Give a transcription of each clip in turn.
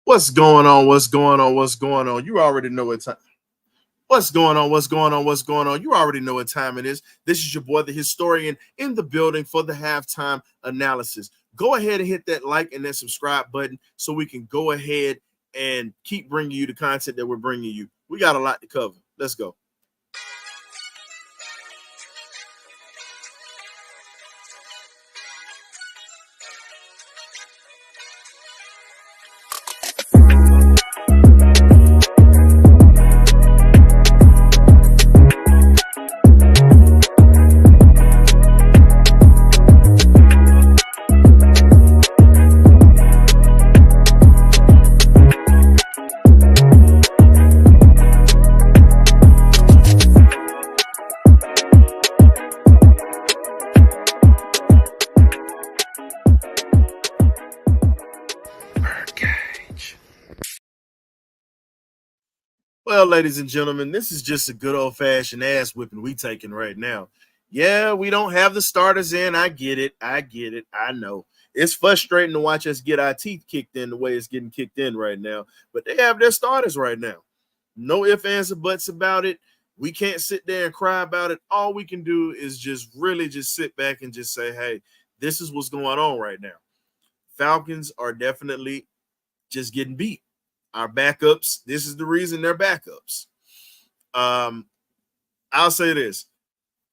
What's going on? What's going on? What's going on? You already know what time. What's going on? What's going on? What's going on? You already know what time it is. This is your boy, the historian, in the building for the halftime analysis. Go ahead and hit that like and that subscribe button so we can go ahead and keep bringing you the content that we're bringing you. We got a lot to cover. Let's go. BirdCage. Well, ladies and gentlemen, this is just a good old-fashioned ass whipping we taking right now. Yeah, we don't have the starters in. I get it. I know. It's frustrating to watch us get our teeth kicked in the way it's getting kicked in right now. But they have their starters right now. No ifs, ands, or buts about it. We can't sit there and cry about it. All we can do is just really just sit back and just say, hey, this is what's going on right now. Falcons are definitely just getting beat. Our backups, this is the reason they're backups. I'll say this.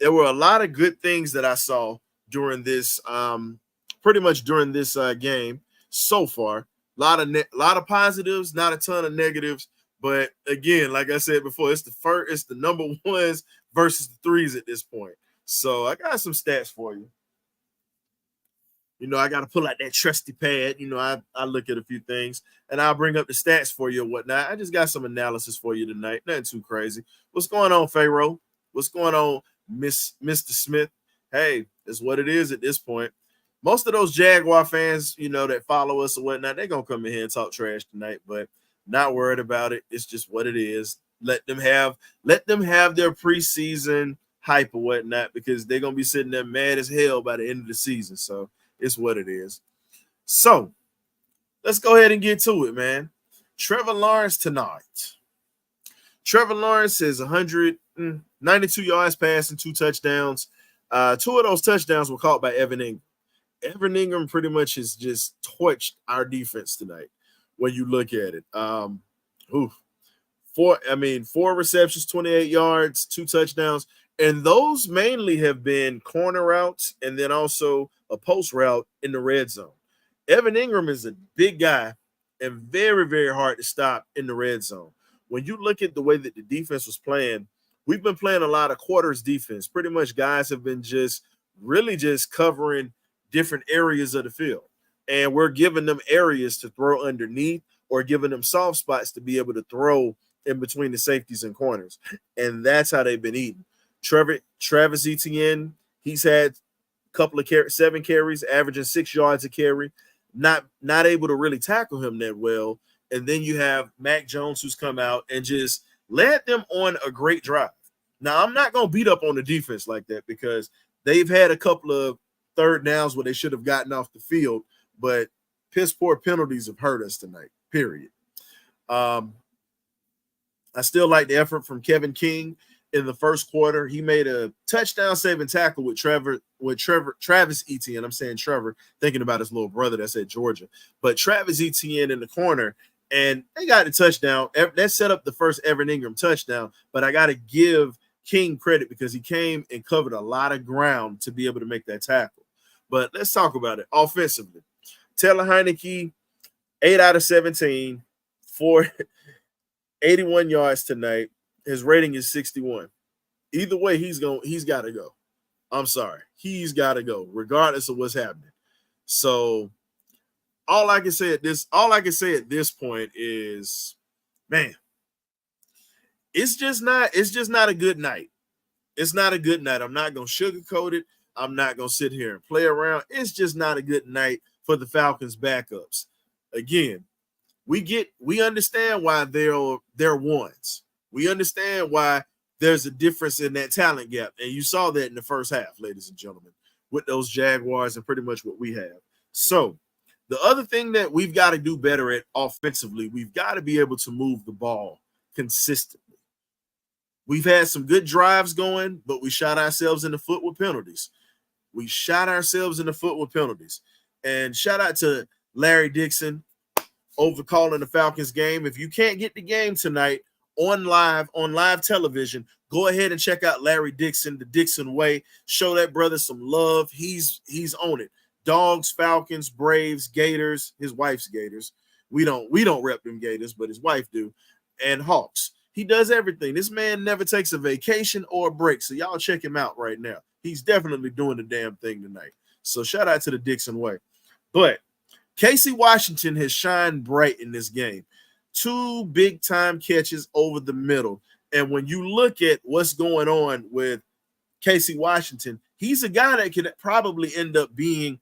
There were a lot of good things that I saw during this, pretty much during this game so far. A lot of positives, not a ton of negatives. But again, like I said before, it's the number ones versus the threes at this point. So I got some stats for you. I got to pull out that trusty pad. I look at a few things and I'll bring up the stats for you and whatnot. I just got some analysis for you tonight. Nothing too crazy. What's going on, Pharaoh? What's going on, Mr. Smith? Hey, it's what it is at this point. Most of those Jaguar fans, that follow us or whatnot, they're going to come in here and talk trash tonight, but not worried about it. It's just what it is. Let them have their preseason hype or whatnot because they're going to be sitting there mad as hell by the end of the season. So it's what it is. So let's go ahead and get to it, man. Trevor Lawrence tonight. Trevor Lawrence is 192 yards passing, 2 touchdowns. 2 of those touchdowns were caught by Evan Ingram. Evan Ingram pretty much has just torched our defense tonight when you look at it. 4 receptions, 28 yards, 2 touchdowns. And those mainly have been corner routes and then also a post route in the red zone. Evan Ingram is a big guy and very, very hard to stop in the red zone. When you look at the way that the defense was playing, we've been playing a lot of quarters defense. Pretty much guys have been just covering different areas of the field. And we're giving them areas to throw underneath or giving them soft spots to be able to throw in between the safeties and corners. And that's how they've been eating. Travis Etienne, he's had a couple of 7 carries, averaging 6 yards a carry, not able to really tackle him that well. And then you have Mac Jones, who's come out and just led them on a great drive. Now, I'm not going to beat up on the defense like that because they've had a couple of third downs where they should have gotten off the field, but piss poor penalties have hurt us tonight, period. I still like the effort from Kevin King. In the first quarter, he made a touchdown saving tackle with Travis Etienne. I'm saying Trevor, thinking about his little brother that's at Georgia. But Travis Etienne in the corner, and they got the touchdown. That set up the first Evan Ingram touchdown. But I got to give King credit because he came and covered a lot of ground to be able to make that tackle. But let's talk about it offensively. Taylor Heineke, 8 out of 17, 81 yards tonight. His rating is 61. Either way, he's got to go. I'm sorry. He's got to go, regardless of what's happening. So all I can say at this point is, man, it's just not a good night. It's not a good night. I'm not gonna sugarcoat it. I'm not gonna sit here and play around. It's just not a good night for the Falcons backups. Again, we understand why they're ones. We understand why there's a difference in that talent gap. And you saw that in the first half, ladies and gentlemen, with those Jaguars and pretty much what we have. So The other thing that we've got to do better at offensively, we've got to be able to move the ball consistently. We've had some good drives going, but we shot ourselves in the foot with penalties. And shout out to Larry Dixon over calling the Falcons game. If you can't get the game tonight on live television, go ahead and check out Larry Dixon, the Dixon Way. Show that brother some love. He's on it. Dogs, Falcons, Braves, Gators, his wife's Gators. We don't rep them Gators, but his wife do. And Hawks. He does everything. This man never takes a vacation or a break. So y'all check him out right now. He's definitely doing the damn thing tonight. So shout out to the Dixon Way. But Casey Washington has shined bright in this game. 2 big-time catches over the middle. And when you look at what's going on with Casey Washington, he's a guy that could probably end up being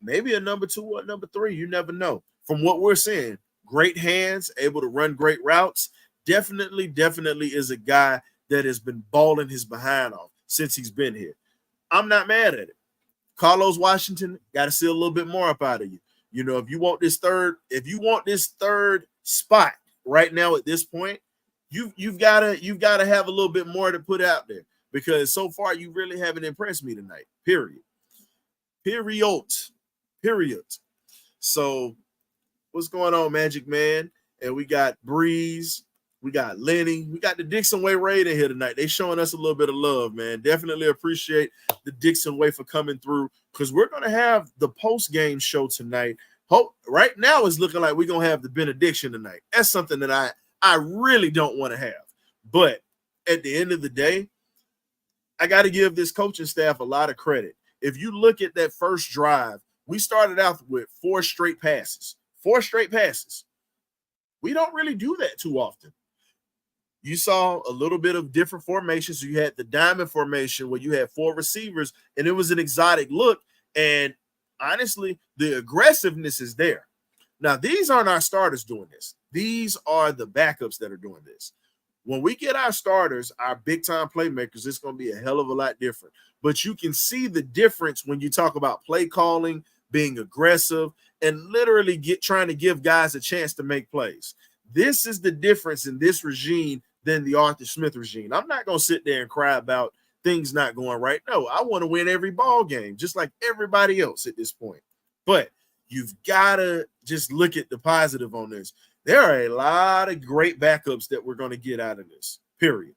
maybe a number 2 or number 3. You never know. From what we're seeing, great hands, able to run great routes. Definitely is a guy that has been balling his behind off since he's been here. I'm not mad at it. Carlos Washington, got to see a little bit more up out of you. You know, if you want this third spot right now at this point, you've got to have a little bit more to put out there, because so far you really haven't impressed me tonight. Period. So what's going on, Magic Man? And we got Breeze, we got Lenny, we got the Dixon Way Raid in here tonight. They showing us a little bit of love, man. Definitely appreciate the Dixon Way for coming through, because we're going to have the post-game show tonight. Right now it's looking like we're going to have the benediction tonight. That's something that I really don't want to have. But at the end of the day, I got to give this coaching staff a lot of credit. If you look at that first drive, we started out with 4 straight passes. 4 straight passes. We don't really do that too often. You saw a little bit of different formations. So you had the diamond formation where you had 4 receivers, and it was an exotic look. And honestly, the aggressiveness is there. Now, these aren't our starters doing this. These are the backups that are doing this. When we get our starters, our big-time playmakers, it's going to be a hell of a lot different. But you can see the difference when you talk about play calling, being aggressive, and literally trying to give guys a chance to make plays. This is the difference in this regime than the Arthur Smith regime. I'm not going to sit there and cry about things not going right. No, I want to win every ball game, just like everybody else at this point. But you've got to just look at the positive on this. There are a lot of great backups that we're going to get out of this, period.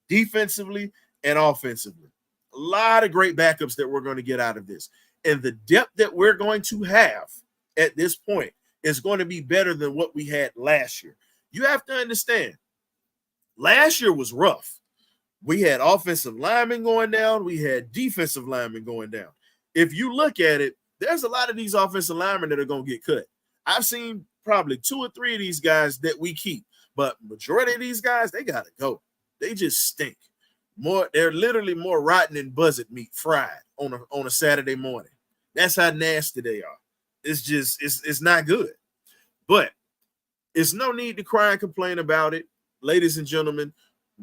Defensively and offensively. A lot of great backups that we're going to get out of this. And the depth that we're going to have at this point is going to be better than what we had last year. You have to understand, last year was rough. We had offensive linemen going down. We had defensive linemen going down. If you look at it, there's a lot of these offensive linemen that are going to get cut. I've seen probably 2 or 3 of these guys that we keep, but majority of these guys, they got to go. They just stink. They're literally more rotten than buzzard meat fried on a Saturday morning. That's how nasty they are. It's just, it's not good. But it's no need to cry and complain about it. Ladies and gentlemen,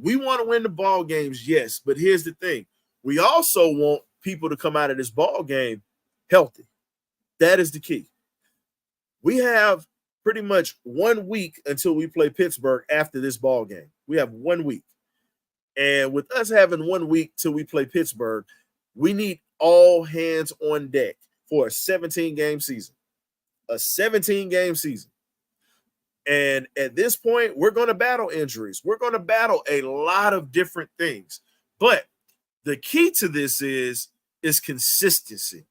we want to win the ball games, yes, but here's the thing. We also want people to come out of this ball game healthy. That is the key. We have pretty much 1 week until we play Pittsburgh after this ball game. We have 1 week. And with us having 1 week till we play Pittsburgh, we need all hands on deck for a 17-game season. A 17-game season. And at this point, we're going to battle injuries. We're going to battle a lot of different things. But the key to this is consistency.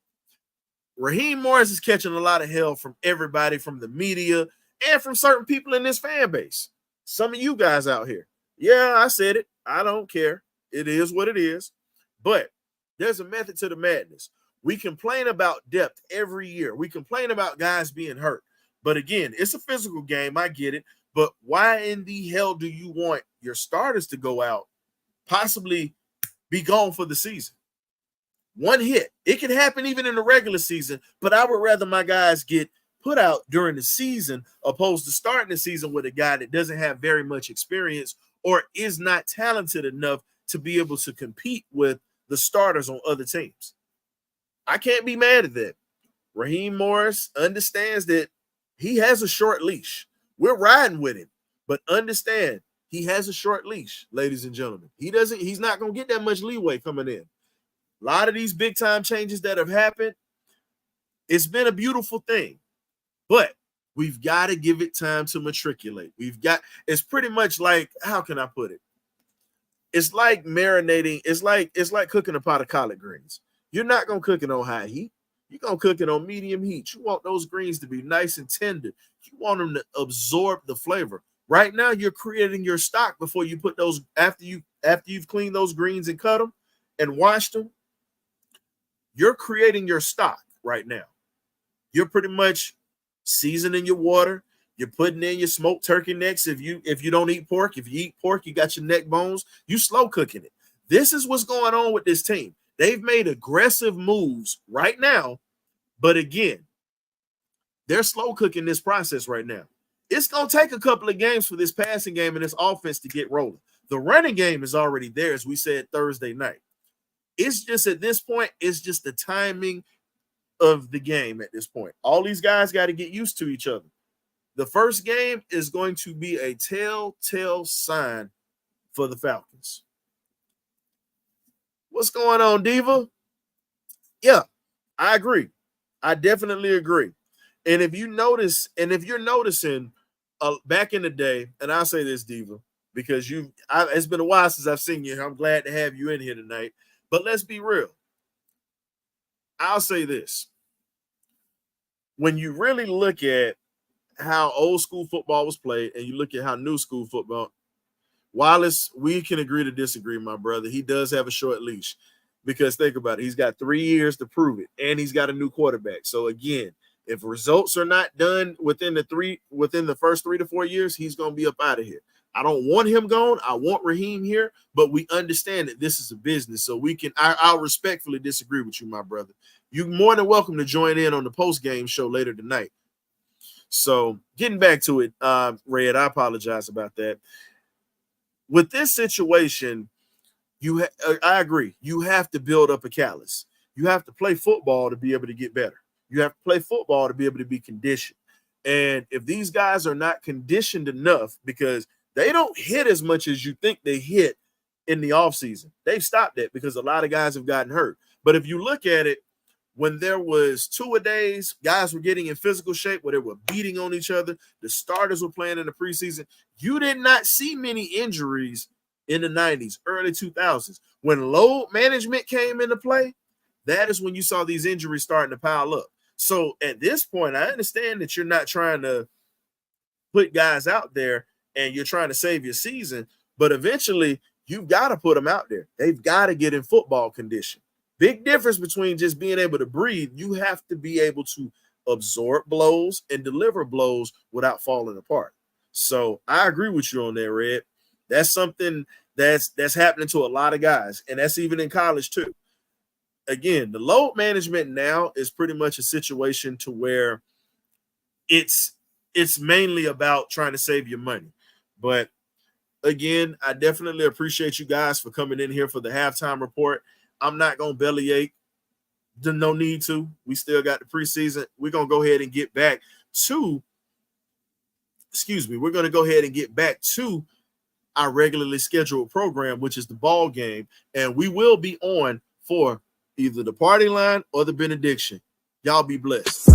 Raheem Morris is catching a lot of hell from everybody, from the media, and from certain people in this fan base. Some of you guys out here. Yeah, I said it. I don't care. It is what it is. But there's a method to the madness. We complain about depth every year. We complain about guys being hurt. But again, it's a physical game. I get it. But why in the hell do you want your starters to go out, possibly be gone for the season? One hit. It can happen even in the regular season, but I would rather my guys get put out during the season opposed to starting the season with a guy that doesn't have very much experience or is not talented enough to be able to compete with the starters on other teams. I can't be mad at that. Raheem Morris understands that he has a short leash. We're riding with him, but understand he has a short leash, ladies and gentlemen. He's not going to get that much leeway coming in. A lot of these big time changes that have happened, it's been a beautiful thing, but we've got to give it time to matriculate. It's pretty much like, how can I put it? It's like marinating. It's like cooking a pot of collard greens. You're not going to cook it on high heat. You're going to cook it on medium heat. You want those greens to be nice and tender. You want them to absorb the flavor. Right now, you're creating your stock before you put those, after you've cleaned those greens and cut them and washed them. You're creating your stock right now. You're pretty much seasoning your water. You're putting in your smoked turkey necks. If you don't eat pork, if you eat pork, you got your neck bones. You slow cooking it. This is what's going on with this team. They've made aggressive moves right now, but again, they're slow cooking this process right now. It's going to take a couple of games for this passing game and this offense to get rolling. The running game is already there, as we said Thursday night. It's just at this point, it's just the timing of the game at this point. All these guys got to get used to each other. The first game is going to be a telltale sign for the Falcons. What's going on, Diva? Yeah, I agree. I definitely agree. And if you're noticing back in the day, and I'll say this, Diva, because it's been a while since I've seen you. I'm glad to have you in here tonight. But let's be real. I'll say this. When you really look at how old school football was played and you look at how new school football, Wallace, we can agree to disagree, my brother. He does have a short leash because think about it. He's got 3 years to prove it, and he's got a new quarterback. So again, if results are not done within the first 3 to 4 years, he's going to be up out of here. I don't want him gone. I want Raheem here, but we understand that this is a business. So I'll respectfully disagree with you, my brother. You're more than welcome to join in on the post-game show later tonight. So getting back to it, Red, I apologize about that. With this situation, I agree. You have to build up a callus. You have to play football to be able to get better. You have to play football to be able to be conditioned. And if these guys are not conditioned enough, because they don't hit as much as you think they hit in the offseason, they've stopped that because a lot of guys have gotten hurt. But if you look at it, when there was two-a-days, guys were getting in physical shape where they were beating on each other. The starters were playing in the preseason. You did not see many injuries in the 90s, early 2000s. When load management came into play, that is when you saw these injuries starting to pile up. So at this point, I understand that you're not trying to put guys out there and you're trying to save your season, but eventually you've got to put them out there. They've got to get in football condition. Big difference between just being able to breathe. You have to be able to absorb blows and deliver blows without falling apart. So I agree with you on that, Red. That's something that's happening to a lot of guys, and that's even in college too. Again, the load management now is pretty much a situation to where it's mainly about trying to save your money. But again, I definitely appreciate you guys for coming in here for the halftime report. I'm not going to bellyache. No need to. We still got the preseason. We're going to go ahead and get back to our regularly scheduled program, which is the ball game. And we will be on for either the party line or the benediction. Y'all be blessed.